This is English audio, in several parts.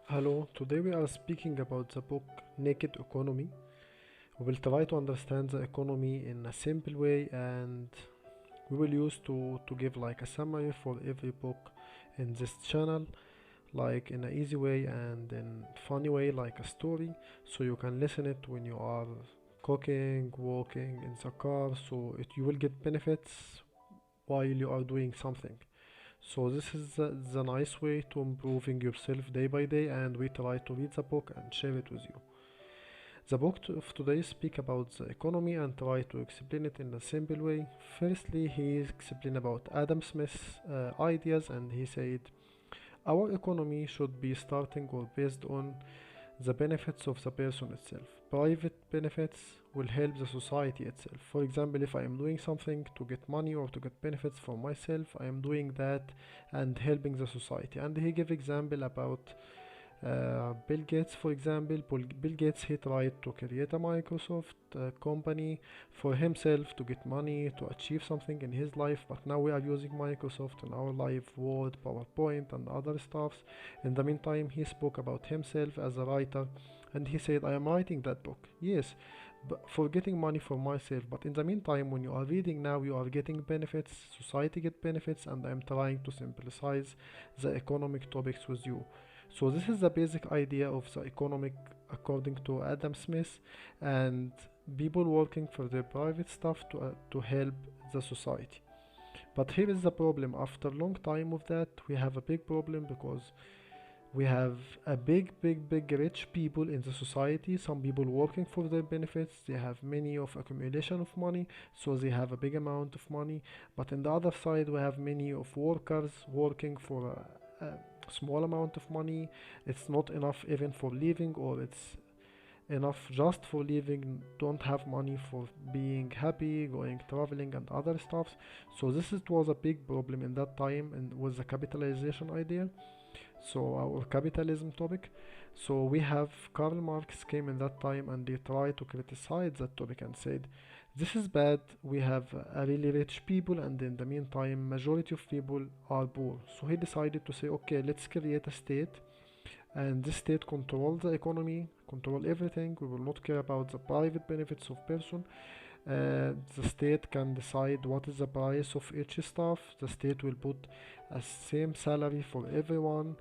Hello, today we are speaking about the book Naked Economy. We will try to understand the economy in a simple way and we will use to give like a summary for every book in this channel, like in an easy way and in funny way like a story, so you can listen it when you are cooking, walking in the car, so you will get benefits while you are doing something. So this is the nice way to improving yourself day by day, and we try to read the book and share it with you. The book of today speak about the economy and try to explain it in a simple way. Firstly, he explained about Adam Smith's ideas, and he said our economy should be starting or based on the benefits of the person itself. Private benefits will help the society itself. For example, if I am doing something to get money or to get benefits for myself, I am doing that and helping the society. And he gave example about Bill Gates, for example. Bill Gates, he tried to create a Microsoft company for himself to get money to achieve something in his life, but now we are using Microsoft in our life, Word, PowerPoint, and other stuffs. In the meantime, he spoke about himself as a writer, and he said, "I am writing that book." Yes, but for getting money for myself. But in the meantime, when you are reading now, you are getting benefits, society get benefits, and I am trying to simplicize the economic topics with you. So this is the basic idea of the economic according to Adam Smith, and people working for their private stuff to help the society. But here is the problem. After long time of that, we have a big problem because we have a big rich people in the society. Some people working for their benefits. They have many of accumulation of money, so they have a big amount of money. But on the other side, we have many of workers working for a small amount of money. It's not enough even for living, or it's enough just for living, don't have money for being happy, going traveling and other stuff. So this was a big problem in that time and with the capitalization idea, so our capitalism topic. So we have Karl Marx came in that time and they tried to criticize that topic and said this is bad. We have a really rich people, and in the meantime majority of people are poor. So he decided to say, okay, let's create a state, and this state control the economy, control everything. We will not care about the private benefits of person. The state can decide what is the price of each stuff. The state will put a same salary for everyone.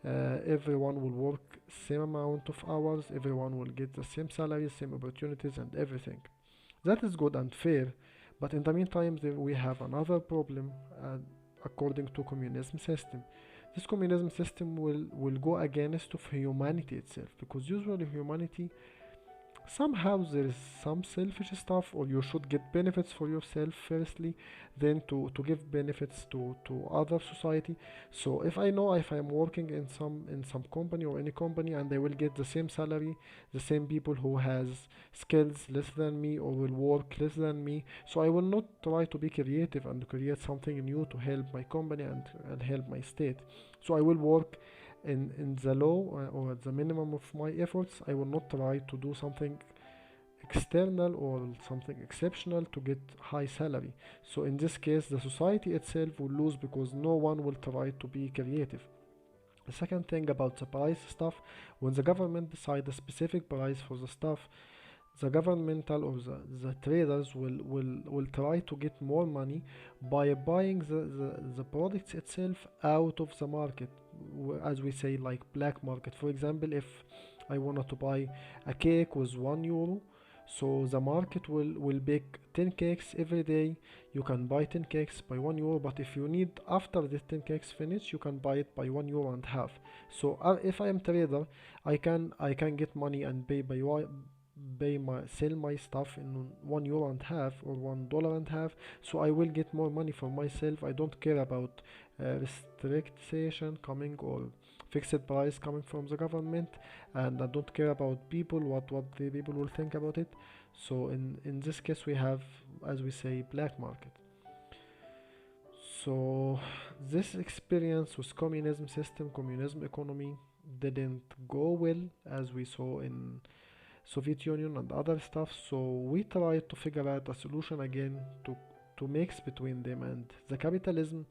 Everyone will work same amount of hours. Everyone will get the same salary, same opportunities, and everything. That is good and fair. But in the meantime, there we have another problem. According to communism system, this communism system will go against of humanity itself, because usually humanity somehow there is some selfish stuff, or you should get benefits for yourself firstly, then to give benefits to other society. So if I know if I'm working in some company or any company, and I will get the same salary, the same people who has skills less than me or will work less than me, so I will not try to be creative and create something new to help my company and help my state. So I will work in the low or at the minimum of my efforts. I will not try to do something external or something exceptional to get high salary. So in this case, the society itself will lose because no one will try to be creative. The second thing about the price stuff, when the government decide a specific price for the stuff, the governmental or the traders will try to get more money by buying the products itself out of the market, as we say, like black market. For example, if I wanted to buy a cake with €1, so the market will bake 10 cakes every day. You can buy 10 cakes by €1, but if you need after the 10 cakes finish, you can buy it by €1 and half. So if I am trader, I can get money and pay my sell my stuff in €1 and half or $1 and half. So I will get more money for myself. I don't care about restriction coming or fixed price coming from the government, and I don't care about people, what the people will think about it. So in this case we have, as we say, black market. So this experience with communism system, communism economy didn't go well, as we saw in Soviet Union and other stuff. So we tried to figure out a solution again to mix between them, and the capitalism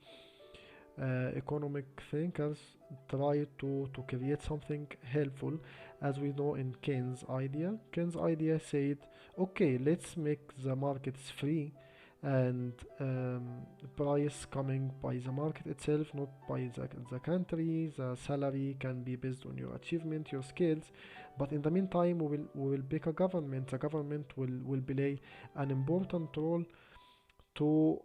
economic thinkers try to create something helpful. As we know in Keynes' idea said, okay, let's make the markets free, and price coming by the market itself, not by the country. The salary can be based on your achievement, your skills, but in the meantime we will pick a government. The government will play an important role to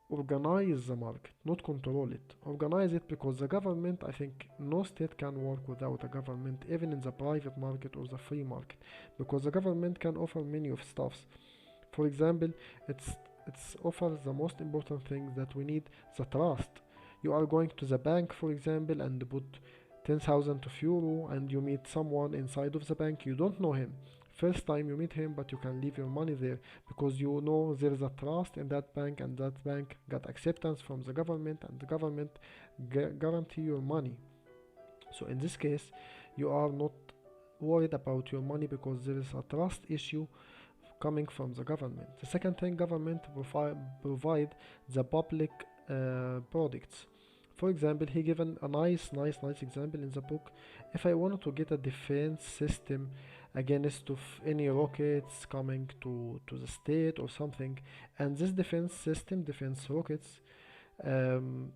organize the market, not control it. Organize it, because the government, I think no state can work without a government, even in the private market or the free market, because the government can offer many of stuffs. For example, it's it's offers the most important thing that we need, the trust. You are going to the bank, for example, and put 10,000 of euro, and you meet someone inside of the bank. You don't know him. First time you meet him, but you can leave your money there because you know there is a trust in that bank, and that bank got acceptance from the government, and the government guarantee your money. So in this case, you are not worried about your money because there is a trust issue coming from the government. The second thing, government provide the public products. For example, he given a nice example in the book. If I wanted to get a defense system against of any rockets coming to the state or something, and this defense system, defense rockets,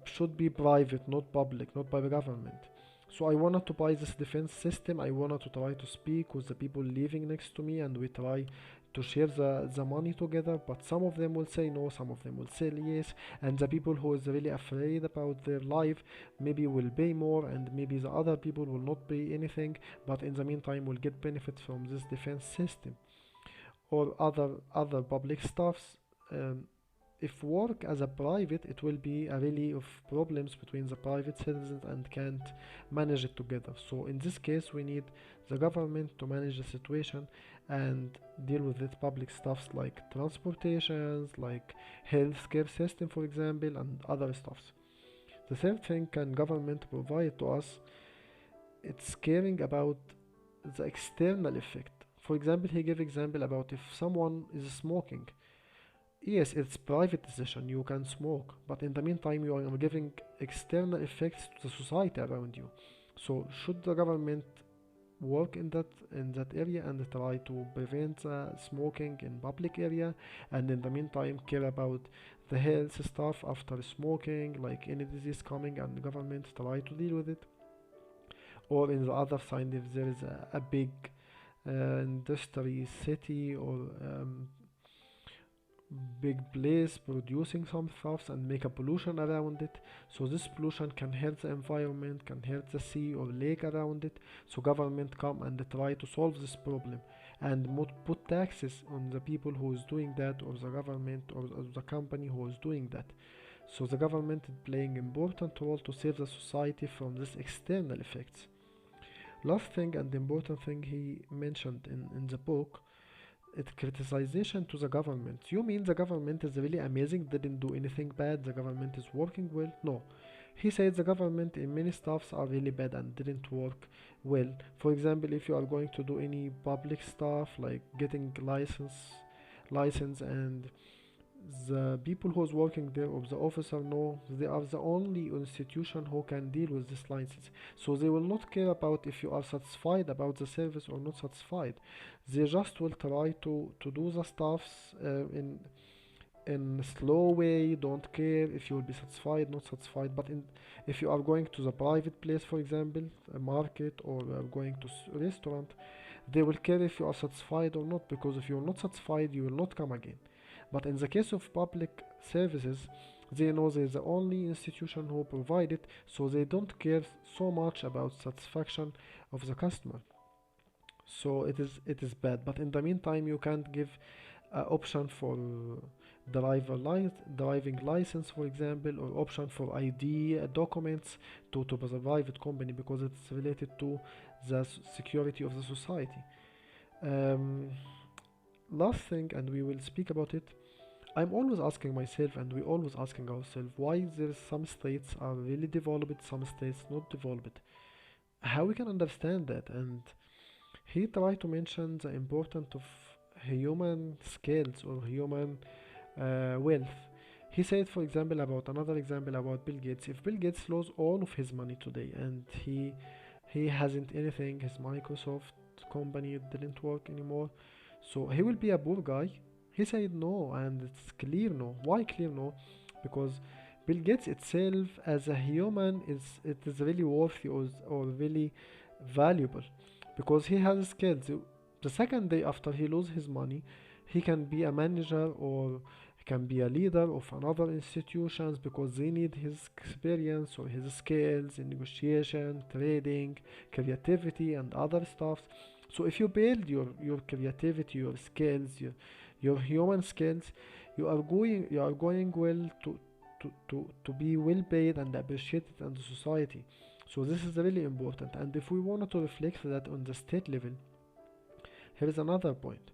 should be private, not public, not by the government. So I wanted to buy this defense system. I wanted to try to speak with the people living next to me, and we try to share the money together. But some of them will say no, some of them will say yes, and the people who is really afraid about their life maybe will pay more, and maybe the other people will not pay anything, but in the meantime will get benefits from this defense system or other public stuffs. Um, if work as a private, it will be a really of problems between the private citizens and can't manage it together. So in this case, we need the government to manage the situation and deal with it public stuffs like transportations, like healthcare system, for example, and other stuffs. The third thing can government provide to us, it's caring about the external effect. For example, he gave example about if someone is smoking. Yes, it's private decision, you can smoke, but in the meantime you are giving external effects to the society around you. So should the government work in that area and try to prevent smoking in public area, and in the meantime care about the health stuff after smoking, like any disease coming, and the government try to deal with it? Or in the other side, if there is a big industry city or big place producing some stuffs and make a pollution around it, so this pollution can hurt the environment, can hurt the sea or lake around it. So government come and try to solve this problem and put taxes on the people who is doing that, or the government, or the company who is doing that. So the government is playing important role to save the society from this external effects. Last thing and important thing he mentioned in the book, it criticization to the government. You mean the government is really amazing, didn't do anything bad, the government is working well? No. He said the government in many stuffs are really bad and didn't work well. For example, if you are going to do any public stuff like getting license, and the people who's working there or the officer know they are the only institution who can deal with this license, so they will not care about if you are satisfied about the service or not satisfied. They just will try to do the stuffs in slow way, don't care if you will be satisfied not satisfied. But if you are going to the private place, for example a market, or going to restaurant, they will care if you are satisfied or not, because if you are not satisfied you will not come again. But in the case of public services, they know they're the only institution who provide it, so they don't care so much about satisfaction of the customer. So it is bad. But in the meantime, you can't give option for driving license, for example, or option for ID documents to the private company, because it's related to the security of the society. Um, Last thing, and we will speak about it, I'm always asking myself, and we always asking ourselves, why there's some states are really developed, some states not developed. How we can understand that? And he tried to mention the importance of human skills or human wealth. He said, for example, about another example about Bill Gates. If Bill Gates lost all of his money today and he hasn't anything, his Microsoft company didn't work anymore, so he will be a poor guy. He said no, and it's clear no. Why clear no? Because Bill Gates itself as a human is really worthy or really valuable because he has skills. The second day after he loses his money, he can be a manager or he can be a leader of another institutions because they need his experience or his skills in negotiation, trading, creativity, and other stuff. So if you build your creativity, your skills, your human skills, you are going well to be well paid and appreciated in the society. So this is really important. And if we wanted to reflect that on the state level, here is another point.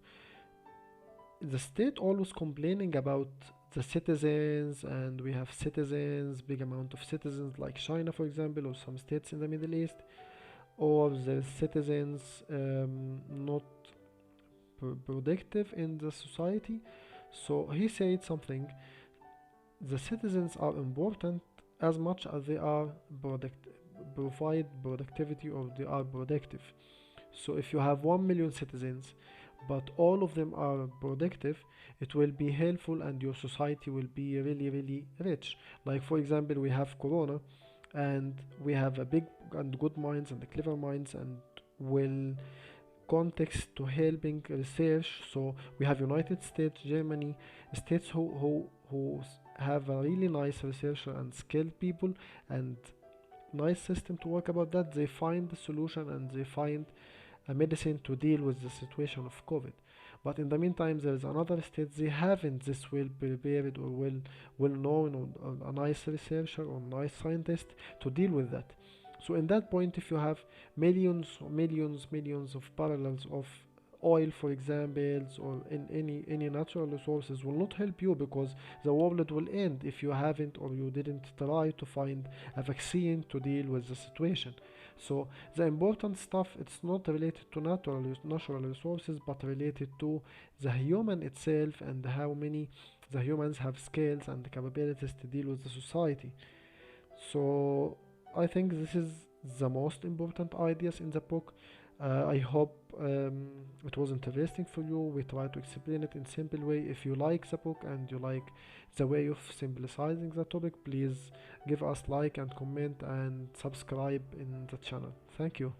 The state always complaining about the citizens, and we have citizens, big amount of citizens like China, for example, or some states in the Middle East, or the citizens not productive in the society. So he said something: the citizens are important as much as they are provide productivity or they are productive. So if you have 1 million citizens but all of them are productive, it will be helpful and your society will be really, really rich. Like, for example, we have Corona and we have a big and good minds and clever minds and well context to helping research. So we have United States, Germany, states who have a really nice researcher and skilled people and nice system to work about that. They find the solution and they find a medicine to deal with the situation of COVID. But in the meantime, there is another state they haven't this well prepared or well known or a nice researcher or nice scientist to deal with that. So in that point, if you have millions of barrels of oil, for examples, or in any natural resources will not help you because the world will end if you haven't or you didn't try to find a vaccine to deal with the situation. So the important stuff it's not related to natural resources but related to the human itself and how many the humans have skills and capabilities to deal with the society. So I think this is the most important ideas in the book. I hope it was interesting for you. We try to explain it in simple way. If you like the book and you like the way of simplifying the topic, please give us like and comment and subscribe in the channel. Thank you.